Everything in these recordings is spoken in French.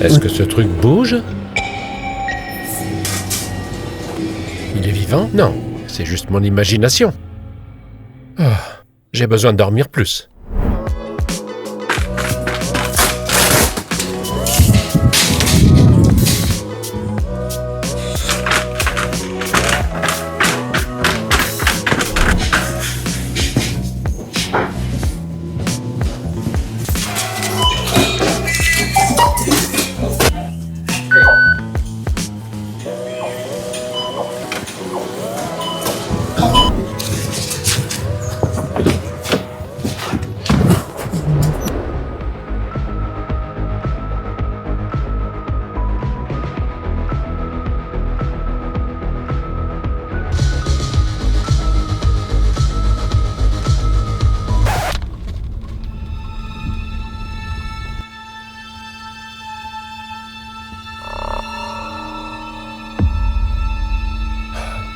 Est-ce que ce truc bouge? Il est vivant? Non, c'est juste mon imagination. J'ai besoin de dormir plus.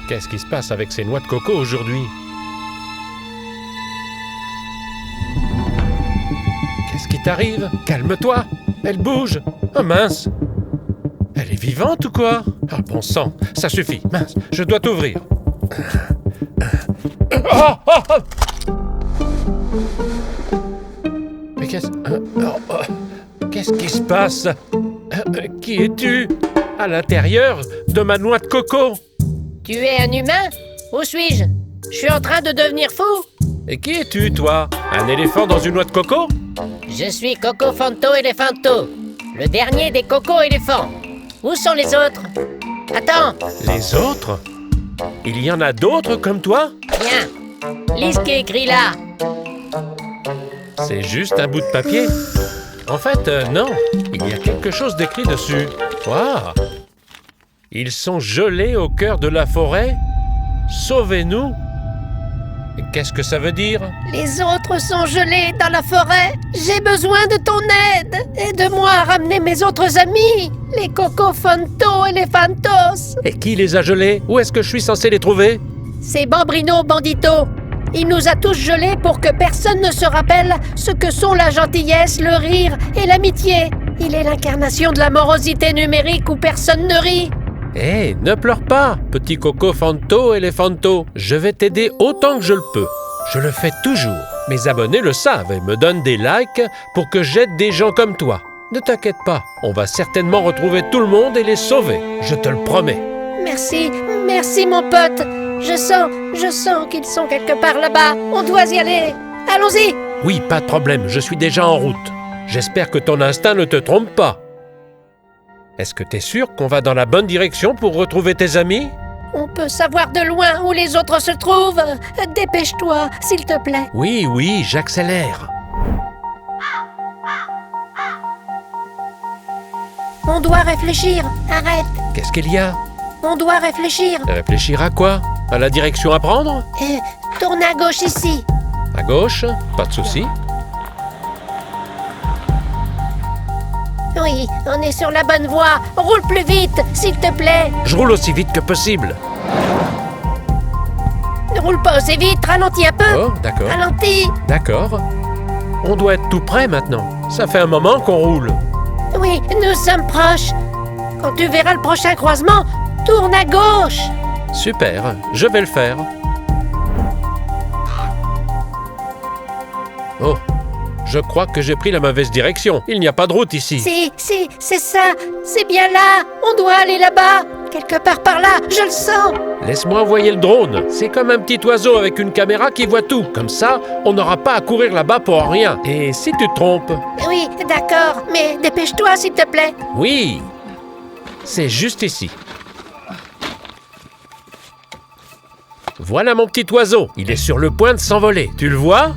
Qu'est-ce qui se passe avec ces noix de coco aujourd'hui? Qu'est-ce qui t'arrive? Calme-toi! Elle bouge! Oh mince! Elle est vivante ou quoi? Ah bon sang, ça suffit! Mince, je dois t'ouvrir! Mais qu'est-ce qui se passe? Qui es-tu? À l'intérieur de ma noix de coco? Tu es un humain? Où suis-je? Je suis en train de devenir fou? Et qui es-tu, toi? Un éléphant dans une noix de coco? Je suis Coco Fanto Elephanto, le dernier des coco-éléphants. Où sont les autres? Attends! Les autres? Il y en a d'autres comme toi? Viens! Lis ce qui est écrit là! C'est juste un bout de papier. En fait, non. Il y a quelque chose d'écrit dessus. Waouh! Ils sont gelés au cœur de la forêt? Sauvez-nous! Qu'est-ce que ça veut dire? Les autres sont gelés dans la forêt. J'ai besoin de ton aide. Aide-moi à ramener mes autres amis, les Coco Fanto Elephantos. Et qui les a gelés? Où est-ce que je suis censé les trouver? C'est Bambrino Bandito. Il nous a tous gelés pour que personne ne se rappelle ce que sont la gentillesse, le rire et l'amitié. Il est l'incarnation de la morosité numérique où personne ne rit. Hé, ne pleure pas, petit Coco Fanto Elephanto. Je vais t'aider autant que je le peux. Je le fais toujours. Mes abonnés le savent et me donnent des likes pour que j'aide des gens comme toi. Ne t'inquiète pas, on va certainement retrouver tout le monde et les sauver. Je te le promets. Merci mon pote. Je sens qu'ils sont quelque part là-bas. On doit y aller. Allons-y. Oui, pas de problème, je suis déjà en route. J'espère que ton instinct ne te trompe pas. Est-ce que t'es sûr qu'on va dans la bonne direction pour retrouver tes amis? On peut savoir de loin où les autres se trouvent. Dépêche-toi, s'il te plaît. Oui, j'accélère. On doit réfléchir. Arrête. Qu'est-ce qu'il y a? On doit réfléchir. Réfléchir à quoi? À la direction à prendre? Tourne à gauche ici. À gauche? Pas de souci. Oui, on est sur la bonne voie. Roule plus vite, s'il te plaît. Je roule aussi vite que possible. Ne roule pas aussi vite, ralentis un peu. Oh, d'accord. Ralentis. D'accord. On doit être tout près maintenant. Ça fait un moment qu'on roule. Oui, nous sommes proches. Quand tu verras le prochain croisement, tourne à gauche. Super, je vais le faire. Oh, je crois que j'ai pris la mauvaise direction. Il n'y a pas de route ici. C'est ça. C'est bien là. On doit aller là-bas. Quelque part par là, je le sens. Laisse-moi envoyer le drone. C'est comme un petit oiseau avec une caméra qui voit tout. Comme ça, on n'aura pas à courir là-bas pour rien. Et si tu te trompes? Oui, d'accord. Mais dépêche-toi, s'il te plaît. Oui. C'est juste ici. Voilà mon petit oiseau. Il est sur le point de s'envoler. Tu le vois?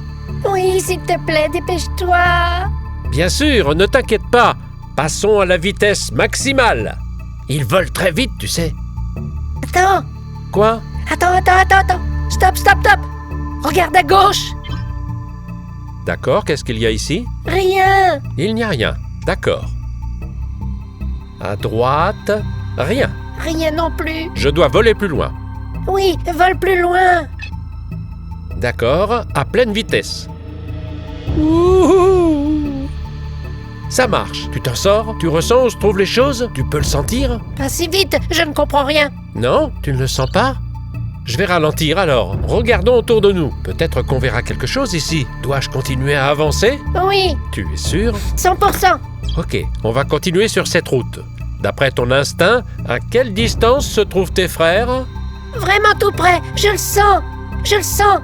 Oui, s'il te plaît, dépêche-toi. Bien sûr, ne t'inquiète pas. Passons à la vitesse maximale. Il vole très vite, tu sais. Attends. Quoi? Attends. Stop. Regarde à gauche. D'accord, qu'est-ce qu'il y a ici? Rien. Il n'y a rien. D'accord. À droite, rien. Rien non plus. Je dois voler plus loin. Oui, vole plus loin. D'accord, à pleine vitesse. Ouhou! ça marche. Tu t'en sors? Tu ressens où se trouvent les choses? Tu peux le sentir? Pas si vite, je ne comprends rien. Non? Tu ne le sens pas? Je vais ralentir alors. Regardons autour de nous. Peut-être qu'on verra quelque chose ici. Dois-je continuer à avancer? Oui, Tu es sûr? 100%. Ok, on va continuer sur cette route. D'après ton instinct, à quelle distance se trouvent tes frères? Vraiment tout près, je le sens. Je le sens.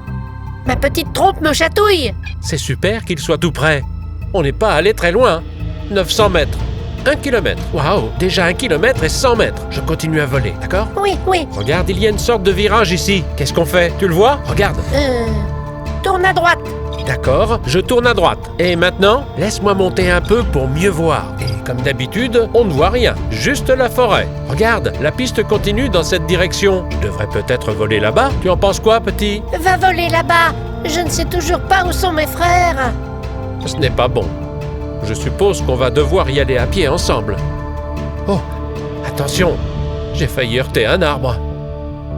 Ma petite trompe me chatouille. C'est super qu'il soit tout près. On n'est pas allé très loin. 900 mètres. 1 kilomètre. Waouh, déjà 1 kilomètre et 100 mètres. Je continue à voler, d'accord? Oui, oui. Regarde, il y a une sorte de virage ici. Qu'est-ce qu'on fait? Tu le vois? Regarde. Tourne à droite. D'accord, je tourne à droite. Et maintenant, laisse-moi monter un peu pour mieux voir. Et comme d'habitude, on ne voit rien, juste la forêt. Regarde, la piste continue dans cette direction. Je devrais peut-être voler là-bas. Tu en penses quoi, petit? Va voler là-bas. Je ne sais toujours pas où sont mes frères. Ce n'est pas bon. Je suppose qu'on va devoir y aller à pied ensemble. Oh, attention, j'ai failli heurter un arbre.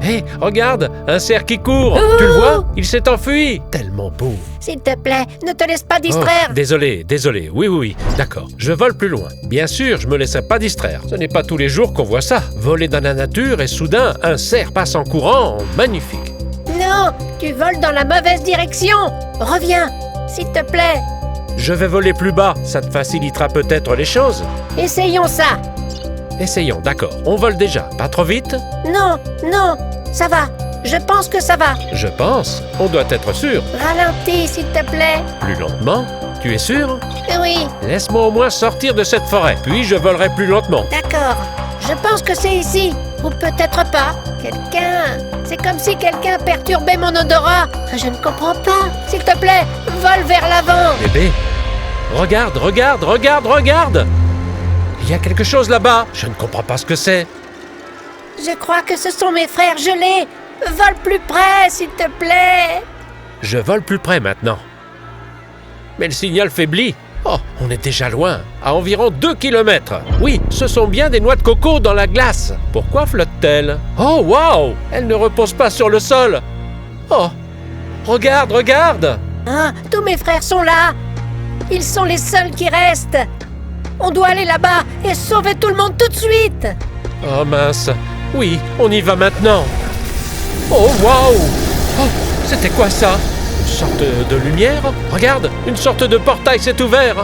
Hé, regarde, un cerf qui court. Tu le vois? Il s'est enfui. Tellement beau. S'il te plaît, ne te laisse pas distraire. Oh, désolé. Oui, d'accord. Je vole plus loin. Bien sûr, je me laisserai pas distraire. Ce n'est pas tous les jours qu'on voit ça. Voler dans la nature et soudain, un cerf passe en courant. Magnifique. Non, tu voles dans la mauvaise direction. Reviens, s'il te plaît. Je vais voler plus bas. Ça te facilitera peut-être les choses. Essayons ça. Essayons, d'accord. On vole déjà. Pas trop vite? Non, non, ça va. Je pense que ça va. Je pense. On doit être sûr. Ralentis, s'il te plaît. Plus lentement. Tu es sûr? Oui, Laisse-moi au moins sortir de cette forêt. Puis je volerai plus lentement. d'accord. Je pense que c'est ici. Ou peut-être pas. C'est comme si quelqu'un perturbait mon odorat. Je ne comprends pas. S'il te plaît, vole vers l'avant. Bébé, regarde. Il y a quelque chose là-bas. Je ne comprends pas ce que c'est. Je crois que ce sont mes frères gelés. Vole plus près, s'il te plaît. Je vole plus près maintenant. Mais le signal faiblit. Oh, on est déjà loin, à environ 2 kilomètres. Oui, ce sont bien des noix de coco dans la glace. Pourquoi flotte-t-elle? Oh, waouh! Elle ne repose pas sur le sol. Oh, regarde! Hein, tous mes frères sont là. Ils sont les seuls qui restent. On doit aller là-bas et sauver tout le monde tout de suite. Oh mince, oui, on y va maintenant. Oh, waouh! Oh, c'était quoi ça? Une sorte de lumière? Regarde, une sorte de portail s'est ouvert.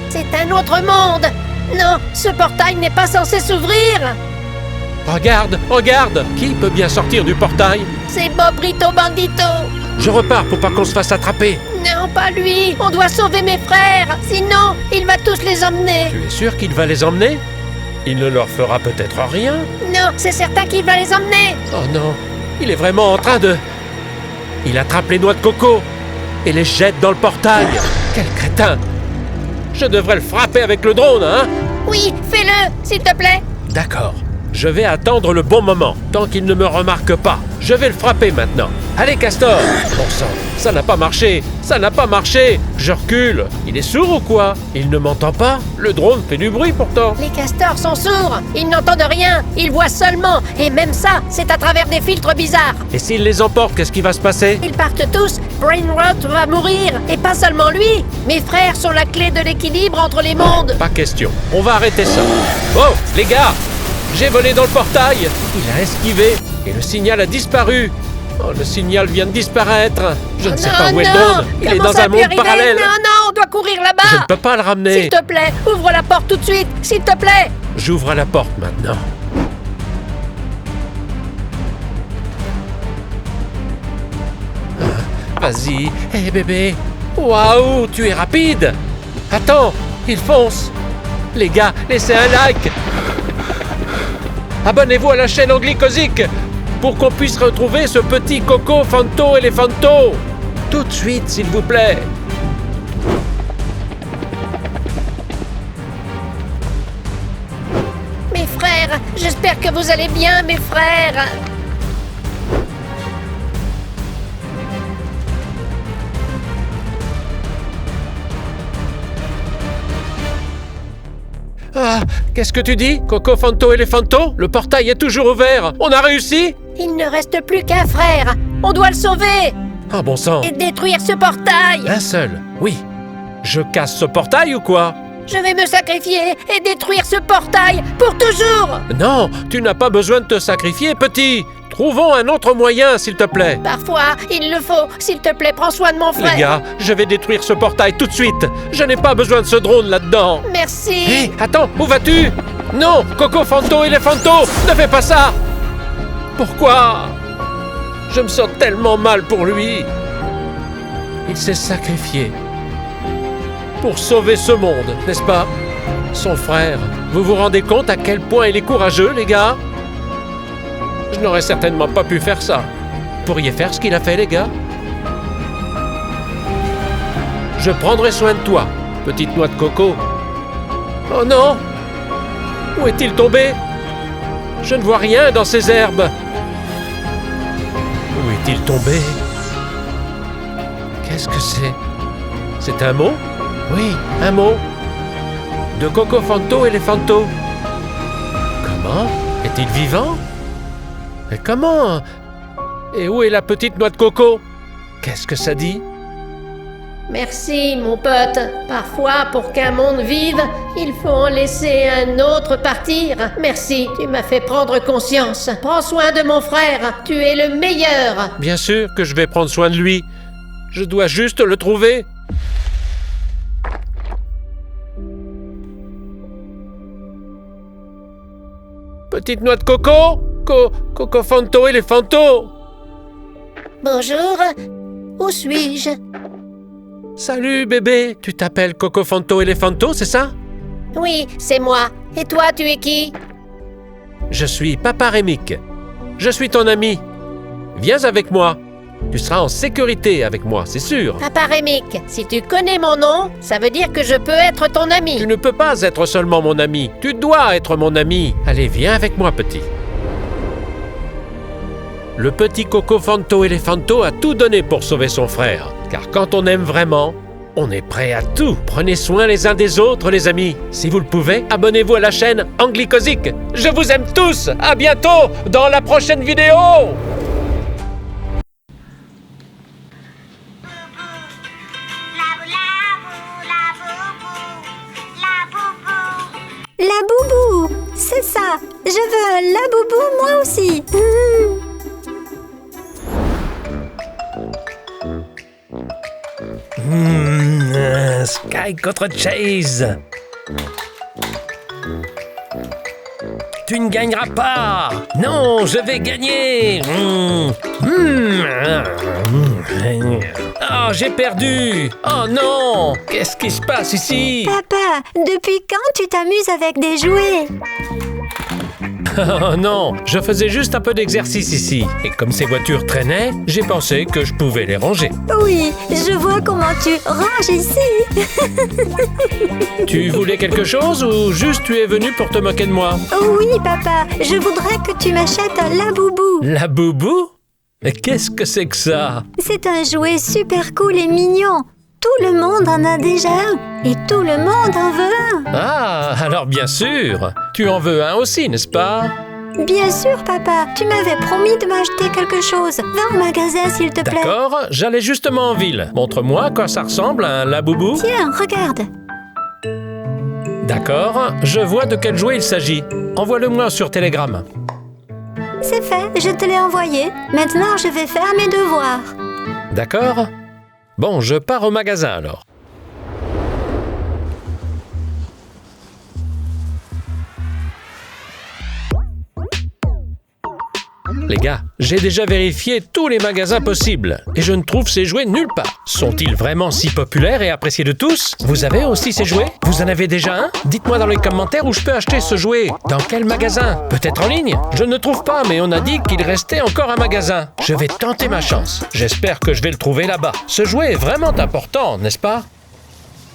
C'est un autre monde. Non, ce portail n'est pas censé s'ouvrir. Regarde! Qui peut bien sortir du portail? C'est Bobrito Bandito. Je repars pour pas qu'on se fasse attraper. Non, pas lui. On doit sauver mes frères. Sinon, il va tous les emmener. Tu es sûr qu'il va les emmener? Il ne leur fera peut-être rien? Non, c'est certain qu'il va les emmener. Oh non, il est vraiment en train de... Il attrape les noix de coco et les jette dans le portail. Quel crétin! Je devrais le frapper avec le drone, hein? Oui, fais-le, s'il te plaît. D'accord. Je vais attendre le bon moment, tant qu'il ne me remarque pas. Je vais le frapper maintenant. Allez, Castor! Bon sang, ça n'a pas marché! Je recule. Il est sourd ou quoi? Il ne m'entend pas? Le drone fait du bruit pourtant. Les castors sont sourds. Ils n'entendent rien. Ils voient seulement. Et même ça, c'est à travers des filtres bizarres. Et s'il les emporte, qu'est-ce qui va se passer? Ils partent tous. Brainrot va mourir. Et pas seulement lui. Mes frères sont la clé de l'équilibre entre les mondes. Pas question. On va arrêter ça. Oh, les gars! J'ai volé dans le portail. Il a esquivé et le signal a disparu. Oh, le signal vient de disparaître. Je ne sais pas où est le drone. Il est dans un monde parallèle. Non, on doit courir là-bas. Je ne peux pas le ramener. S'il te plaît, ouvre la porte tout de suite. S'il te plaît. J'ouvre la porte maintenant. Vas-y. Hé, bébé. Waouh, tu es rapide. Attends, il fonce. Les gars, laissez un like. Abonnez-vous à la chaîne Anglicosique pour qu'on puisse retrouver ce petit Coco Fanto Elefanto. Tout de suite, s'il vous plaît. Mes frères, j'espère que vous allez bien, mes frères. Ah, qu'est-ce que tu dis? Coco Fanto Elefanto? Le portail est toujours ouvert. On a réussi? Il ne reste plus qu'un frère. On doit le sauver. Ah, bon sang. Et détruire ce portail. Un seul, oui. Je casse ce portail ou quoi? Je vais me sacrifier et détruire ce portail pour toujours. Non, tu n'as pas besoin de te sacrifier, petit. Trouvons un autre moyen, s'il te plaît. Parfois, il le faut. S'il te plaît, prends soin de mon frère. Les gars, je vais détruire ce portail tout de suite. Je n'ai pas besoin de ce drone là-dedans. Merci. Hé, attends, où vas-tu? Non, Coco Fanto, Elephanto, ne fais pas ça. Pourquoi? Je me sens tellement mal pour lui. Il s'est sacrifié pour sauver ce monde, n'est-ce pas? Son frère. Vous vous rendez compte à quel point il est courageux, les gars? Je n'aurais certainement pas pu faire ça. Vous pourriez faire ce qu'il a fait, les gars? Je prendrai soin de toi, petite noix de coco. Oh non! Où est-il tombé? Je ne vois rien dans ces herbes. Où est-il tombé? Qu'est-ce que c'est? C'est un mot? Oui, un mot. De Coco Fanto Elephanto. Comment? Est-il vivant? Mais comment? Et où est la petite noix de coco? Qu'est-ce que ça dit? Merci, mon pote. Parfois, pour qu'un monde vive, il faut en laisser un autre partir. Merci, tu m'as fait prendre conscience. Prends soin de mon frère, tu es le meilleur. Bien sûr que je vais prendre soin de lui. Je dois juste le trouver. Petite noix de coco? Coco Fanto Elephanto. Bonjour, où suis-je? Salut bébé, tu t'appelles Coco Fanto Elephanto, c'est ça? Oui, c'est moi. Et toi, tu es qui? Je suis Papa Rémic. Je suis ton ami. Viens avec moi. Tu seras en sécurité avec moi, c'est sûr. Papa Rémic, si tu connais mon nom, ça veut dire que je peux être ton ami. Tu ne peux pas être seulement mon ami. Tu dois être mon ami. Allez, viens avec moi, petit. Le petit Coco Fanto Elephanto a tout donné pour sauver son frère. Car quand on aime vraiment, on est prêt à tout. Prenez soin les uns des autres, les amis. Si vous le pouvez, abonnez-vous à la chaîne Anglicosic. Je vous aime tous. À bientôt dans la prochaine vidéo. La boubou, c'est ça. Je veux la boubou moi aussi. Sky contre Chase. Tu ne gagneras pas. Non, je vais gagner. Oh, j'ai perdu. Oh non. Qu'est-ce qui se passe ici? Papa, depuis quand tu t'amuses avec des jouets? Oh non, je faisais juste un peu d'exercice ici. Et comme ces voitures traînaient, j'ai pensé que je pouvais les ranger. Oui, je vois comment tu ranges ici. Tu voulais quelque chose ou juste tu es venu pour te moquer de moi? Oui, papa, je voudrais que tu m'achètes la boubou. La boubou? Mais qu'est-ce que c'est que ça? C'est un jouet super cool et mignon. Tout le monde en a déjà un et tout le monde en veut un. Ah, alors bien sûr. Tu en veux un aussi, n'est-ce pas? Bien sûr, papa. Tu m'avais promis de m'acheter quelque chose. Va au magasin, s'il te plaît. D'accord, j'allais justement en ville. Montre-moi à quoi ça ressemble, un laboubou. Tiens, regarde. D'accord, je vois de quel jouet il s'agit. Envoie-le-moi sur Telegram. C'est fait, je te l'ai envoyé. Maintenant, je vais faire mes devoirs. D'accord? Bon, je pars au magasin alors. Les gars, j'ai déjà vérifié tous les magasins possibles et je ne trouve ces jouets nulle part. Sont-ils vraiment si populaires et appréciés de tous? Vous avez aussi ces jouets? Vous en avez déjà un? Dites-moi dans les commentaires où je peux acheter ce jouet. Dans quel magasin? Peut-être en ligne? Je ne trouve pas, mais on a dit qu'il restait encore un magasin. Je vais tenter ma chance. J'espère que je vais le trouver là-bas. Ce jouet est vraiment important, n'est-ce pas?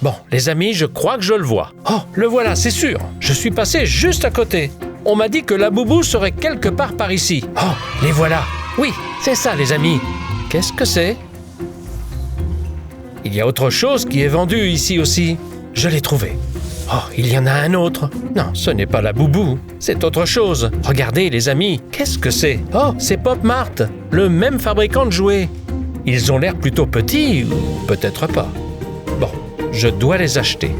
Bon, les amis, je crois que je le vois. Oh, le voilà, c'est sûr. Je suis passé juste à côté. On m'a dit que la boubou serait quelque part par ici. Oh, les voilà. Oui, c'est ça, les amis. Qu'est-ce que c'est? Il y a autre chose qui est vendu ici aussi. Je l'ai trouvé. Oh, il y en a un autre. Non, ce n'est pas la boubou. C'est autre chose. Regardez, les amis. Qu'est-ce que c'est? Oh, c'est Pop Mart, le même fabricant de jouets. Ils ont l'air plutôt petits, ou peut-être pas. Bon, je dois les acheter.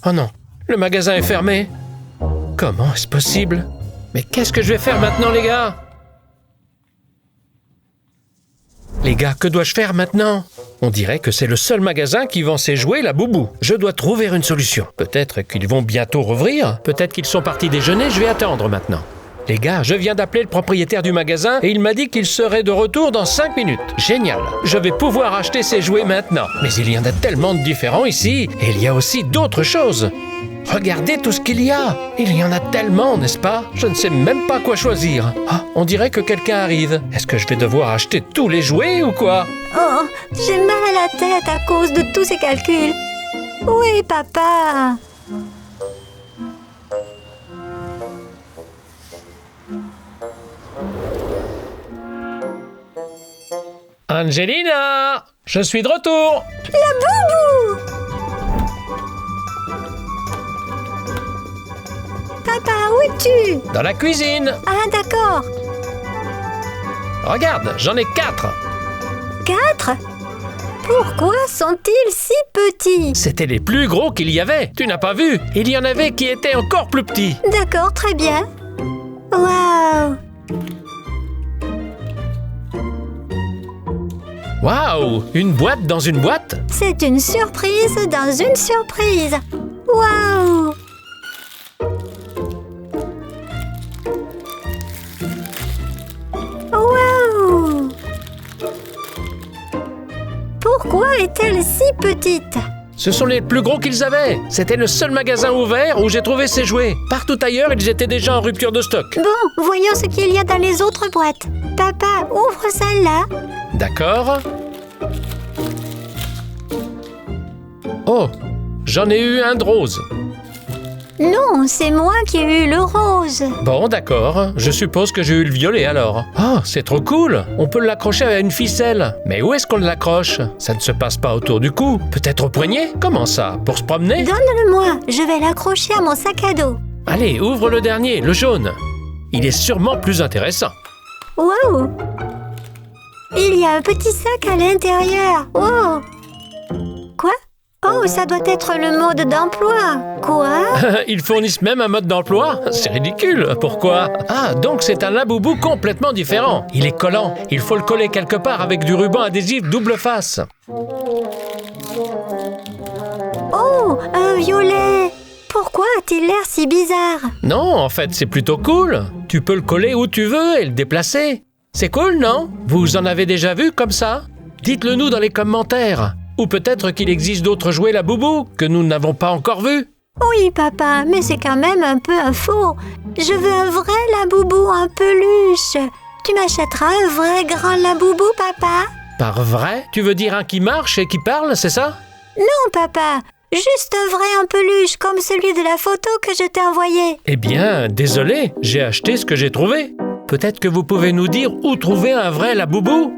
Oh non, le magasin est fermé. Comment est-ce possible? Mais qu'est-ce que je vais faire maintenant, les gars? Les gars, que dois-je faire maintenant? On dirait que c'est le seul magasin qui vend ses jouets Laboubou. Je dois trouver une solution. Peut-être qu'ils vont bientôt rouvrir. Peut-être qu'ils sont partis déjeuner, je vais attendre maintenant. Les gars, je viens d'appeler le propriétaire du magasin et il m'a dit qu'il serait de retour dans 5 minutes. Génial! Je vais pouvoir acheter ces jouets maintenant. Mais il y en a tellement de différents ici. Et il y a aussi d'autres choses. Regardez tout ce qu'il y a. Il y en a tellement, n'est-ce pas? Je ne sais même pas quoi choisir. Ah, on dirait que quelqu'un arrive. Est-ce que je vais devoir acheter tous les jouets ou quoi? Oh, j'ai mal à la tête à cause de tous ces calculs. Oui, papa. Angelina! Je suis de retour! Laboubou! Papa, où es-tu? Dans la cuisine! Ah, d'accord. Regarde, j'en ai 4! 4? Pourquoi sont-ils si petits? C'était les plus gros qu'il y avait! Tu n'as pas vu? Il y en avait qui étaient encore plus petits! D'accord, très bien. Waouh! Waouh! Une boîte dans une boîte? C'est une surprise dans une surprise. Waouh! Waouh! Pourquoi est-elle si petite? Ce sont les plus gros qu'ils avaient! C'était le seul magasin ouvert où j'ai trouvé ces jouets. Partout ailleurs, ils étaient déjà en rupture de stock. Bon, voyons ce qu'il y a dans les autres boîtes. Papa, ouvre celle-là. D'accord. Oh, j'en ai eu un de rose. Non, c'est moi qui ai eu le rose. Bon, d'accord. Je suppose que j'ai eu le violet alors. Oh, c'est trop cool. On peut l'accrocher à une ficelle. Mais où est-ce qu'on l'accroche? Ça ne se passe pas autour du cou. Peut-être au poignet? Comment ça? Pour se promener? Donne-le-moi, je vais l'accrocher à mon sac à dos. Allez, ouvre le dernier, le jaune. Il est sûrement plus intéressant. Wow! Il y a un petit sac à l'intérieur. Oh! Quoi? Oh, ça doit être le mode d'emploi. Quoi? Ils fournissent même un mode d'emploi? C'est ridicule. Pourquoi? Ah, donc c'est un Laboubou complètement différent. Il est collant. Il faut le coller quelque part avec du ruban adhésif double face. Oh, un violet. Pourquoi a-t-il l'air si bizarre? Non, en fait, c'est plutôt cool. Tu peux le coller où tu veux et le déplacer. C'est cool, non? Vous en avez déjà vu comme ça? Dites-le nous dans les commentaires. Ou peut-être qu'il existe d'autres jouets Laboubou que nous n'avons pas encore vus. Oui, papa, mais c'est quand même un peu un faux. Je veux un vrai Laboubou en peluche. Tu m'achèteras un vrai grand Laboubou, papa? Par vrai? Tu veux dire un qui marche et qui parle, c'est ça? Non, papa. Juste un vrai en peluche, comme celui de la photo que je t'ai envoyée. Eh bien, désolé, j'ai acheté ce que j'ai trouvé. Peut-être que vous pouvez nous dire où trouver un vrai Laboubou?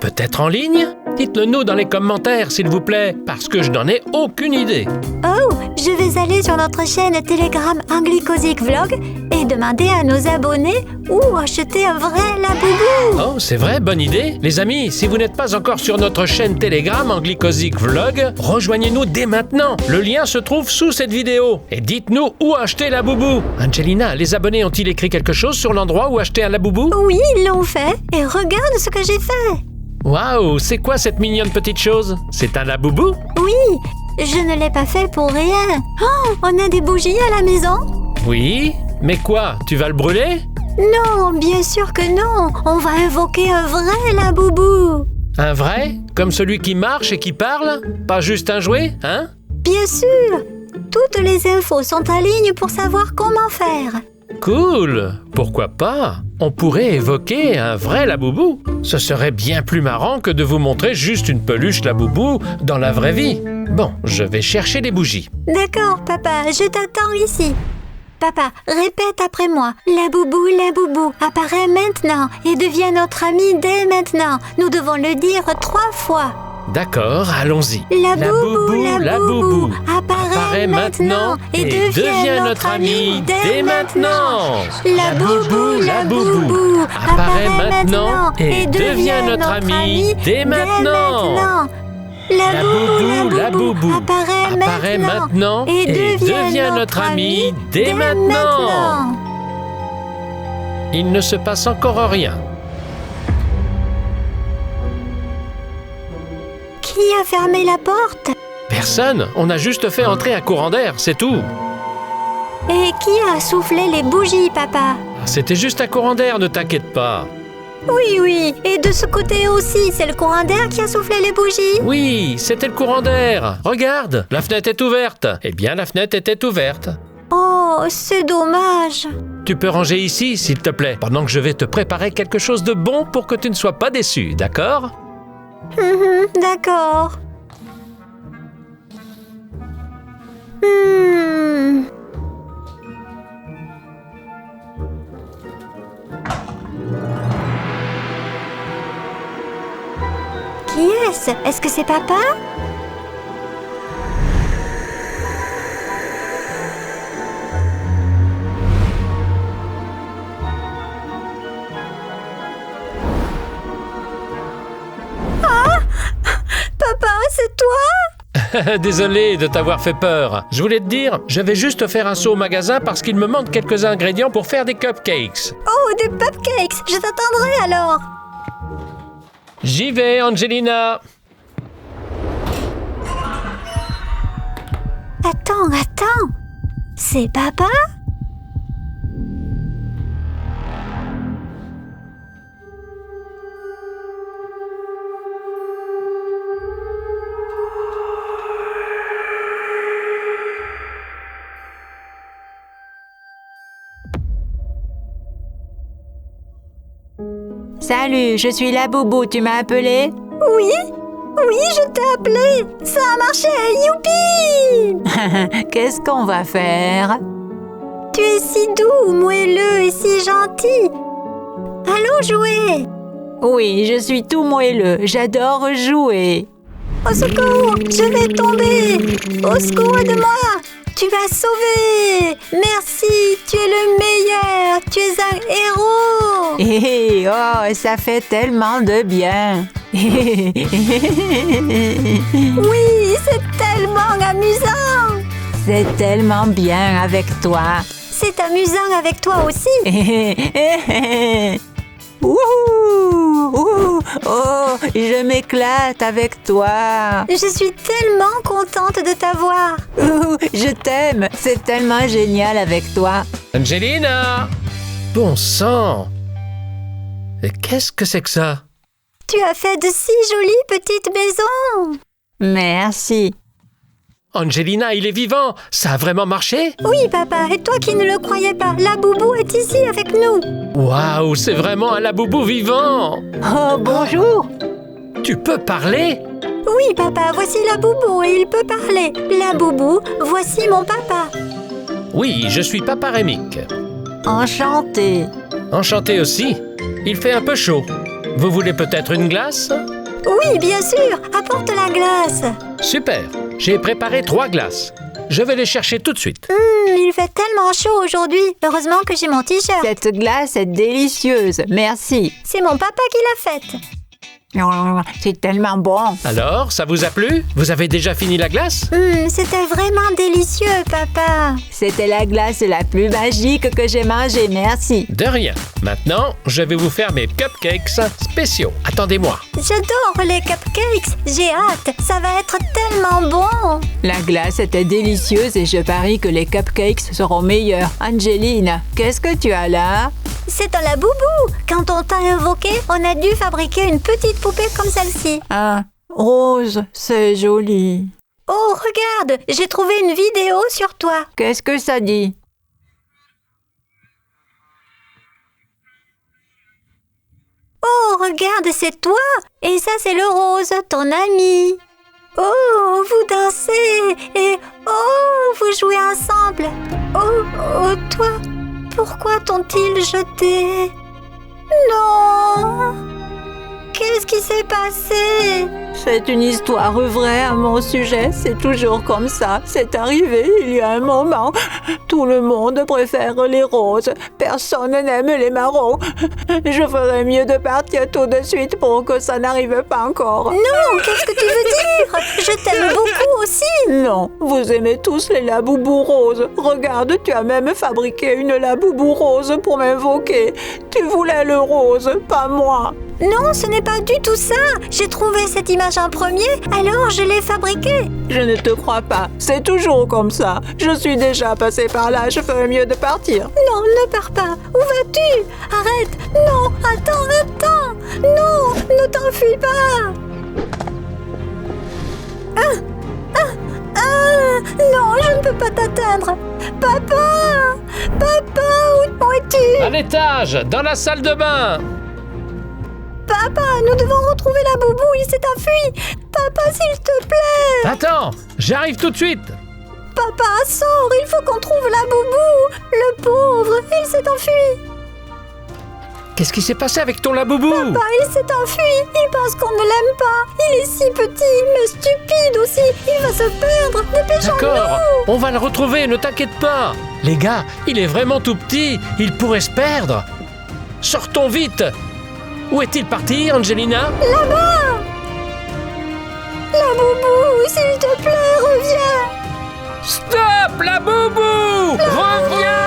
Peut-être en ligne? Dites-le nous dans les commentaires, s'il vous plaît, parce que je n'en ai aucune idée. Oh, je vais aller sur notre chaîne Telegram Anglicosic Vlog et demander à nos abonnés où acheter un vrai Laboubou. Oh, c'est vrai, bonne idée. Les amis, si vous n'êtes pas encore sur notre chaîne Telegram Anglicosic Vlog, rejoignez-nous dès maintenant. Le lien se trouve sous cette vidéo. Et dites-nous où acheter Laboubou. Angelina, les abonnés ont-ils écrit quelque chose sur l'endroit où acheter un Laboubou? Oui, ils l'ont fait. Et regarde ce que j'ai fait. Waouh, c'est quoi cette mignonne petite chose? C'est un Laboubou? Oui, je ne l'ai pas fait pour rien. Oh, on a des bougies à la maison? Oui, mais quoi? Tu vas le brûler? Non, bien sûr que non. On va invoquer un vrai Laboubou. Un vrai? Comme celui qui marche et qui parle? Pas juste un jouet, hein? Bien sûr. Toutes les infos sont en ligne pour savoir comment faire. Cool! Pourquoi pas? On pourrait évoquer un vrai Laboubou. Ce serait bien plus marrant que de vous montrer juste une peluche Laboubou dans la vraie vie. Bon, je vais chercher des bougies. D'accord, papa, je t'attends ici. Papa, répète après moi. Laboubou, apparaît maintenant et devient notre ami dès maintenant. Nous devons le dire 3 fois. D'accord, allons-y. Laboubou, apparaît maintenant et devient notre ami dès maintenant. Laboubou, apparaît maintenant et devient notre ami dès maintenant. La boubou apparaît maintenant et devient notre amie dès maintenant. Il ne se passe encore rien. Qui a fermé la porte? Personne, on a juste fait entrer un courant d'air, c'est tout. Et qui a soufflé les bougies, papa? C'était juste un courant d'air, ne t'inquiète pas. Oui, et de ce côté aussi, c'est le courant d'air qui a soufflé les bougies? Oui, c'était le courant d'air. Regarde, la fenêtre est ouverte. Eh bien, la fenêtre était ouverte. Oh, c'est dommage. Tu peux ranger ici, s'il te plaît, pendant que je vais te préparer quelque chose de bon pour que tu ne sois pas déçu, d'accord? D'accord. Qui est-ce? Est-ce que c'est papa? Papa, c'est toi? Désolé de t'avoir fait peur. Je voulais te dire, je vais juste faire un saut au magasin parce qu'il me manque quelques ingrédients pour faire des cupcakes. Oh, des cupcakes! Je t'attendrai alors! J'y vais, Angelina. Attends. C'est papa? Salut, je suis la boubou, tu m'as appelé? Oui, je t'ai appelé! Ça a marché! Youpi! Qu'est-ce qu'on va faire? Tu es si doux, moelleux et si gentil! Allons jouer! Oui, je suis tout moelleux, j'adore jouer. Au secours! Je vais tomber! Au secours, aide-moi! Tu m'as sauvé! Merci! Tu es le meilleur! Tu es un héros! Oh, ça fait tellement de bien! Oui, c'est tellement amusant! C'est tellement bien avec toi! C'est amusant avec toi aussi! Oh, je m'éclate avec toi! Je suis tellement contente de t'avoir! Je t'aime! C'est tellement génial avec toi! Angelina! Bon sang! Et qu'est-ce que c'est que ça? Tu as fait de si jolies petites maisons! Merci! Angelina, il est vivant! Ça a vraiment marché? Oui, papa, et toi qui ne le croyais pas, la boubou est ici avec nous! Waouh, c'est vraiment un laboubou vivant! Oh, bonjour! Tu peux parler? Oui, papa, voici la boubou et il peut parler. La boubou, voici mon papa. Oui, je suis Papa Rémic. Enchanté! Enchanté aussi. Il fait un peu chaud. Vous voulez peut-être une glace? Oui, bien sûr, apporte la glace. Super, j'ai préparé 3 glaces. Je vais les chercher tout de suite. Il fait tellement chaud aujourd'hui. Heureusement que j'ai mon t-shirt. Cette glace est délicieuse, merci. C'est mon papa qui l'a faite. C'est tellement bon. Alors, ça vous a plu? Vous avez déjà fini la glace? C'était vraiment délicieux, papa. C'était la glace la plus magique que j'ai mangée, merci. De rien. Maintenant, je vais vous faire mes cupcakes spéciaux. Attendez-moi. J'adore les cupcakes. J'ai hâte. Ça va être tellement bon. La glace était délicieuse et je parie que les cupcakes seront meilleurs. Angeline, qu'est-ce que tu as là? C'est un laboubou. Quand on t'a invoqué, on a dû fabriquer une petite poupée comme celle-ci. Ah, rose, c'est joli. Oh, regarde, j'ai trouvé une vidéo sur toi. Qu'est-ce que ça dit? Oh, regarde, c'est toi. Et ça, c'est le rose, ton ami. Oh, vous dansez. Et oh, vous jouez ensemble. Oh, toi, pourquoi t'ont-ils jeté? Non. Qu'est-ce qui s'est passé? C'est une histoire vraie à mon sujet, c'est toujours comme ça. C'est arrivé il y a un moment. Tout le monde préfère les roses, personne n'aime les marrons. Je ferais mieux de partir tout de suite pour que ça n'arrive pas encore. Non, qu'est-ce que tu veux dire? Je t'aime beaucoup aussi. Non, vous aimez tous les laboubous roses. Regarde, tu as même fabriqué une laboubou rose pour m'invoquer. Tu voulais le rose, pas moi. Non, ce n'est pas du tout ça. J'ai trouvé cette image en premier, alors je l'ai fabriquée. Je ne te crois pas, c'est toujours comme ça. Je suis déjà passée par là, je ferais mieux de partir. Non, ne pars pas. Où vas-tu? Arrête. Non, attends. Non, ne t'enfuis pas. Non, je ne peux pas t'atteindre. Papa, où es-tu? À l'étage, dans la salle de bain. Papa, nous devons retrouver la boubou, il s'est enfui. Papa, s'il te plaît. Attends, j'arrive tout de suite. Papa, sors, il faut qu'on trouve la boubou. Le pauvre, il s'est enfui. Qu'est-ce qui s'est passé avec ton laboubou? Papa, il s'est enfui. Il pense qu'on ne l'aime pas. Il est si petit, mais stupide aussi. Il va se perdre. Dépêchons-nous. D'accord, on va le retrouver, ne t'inquiète pas. Les gars, il est vraiment tout petit, il pourrait se perdre. Sortons vite. Où est-il parti, Angelina? Là-bas. La boubou, s'il te plaît, reviens. Stop, Laboubou! Reviens!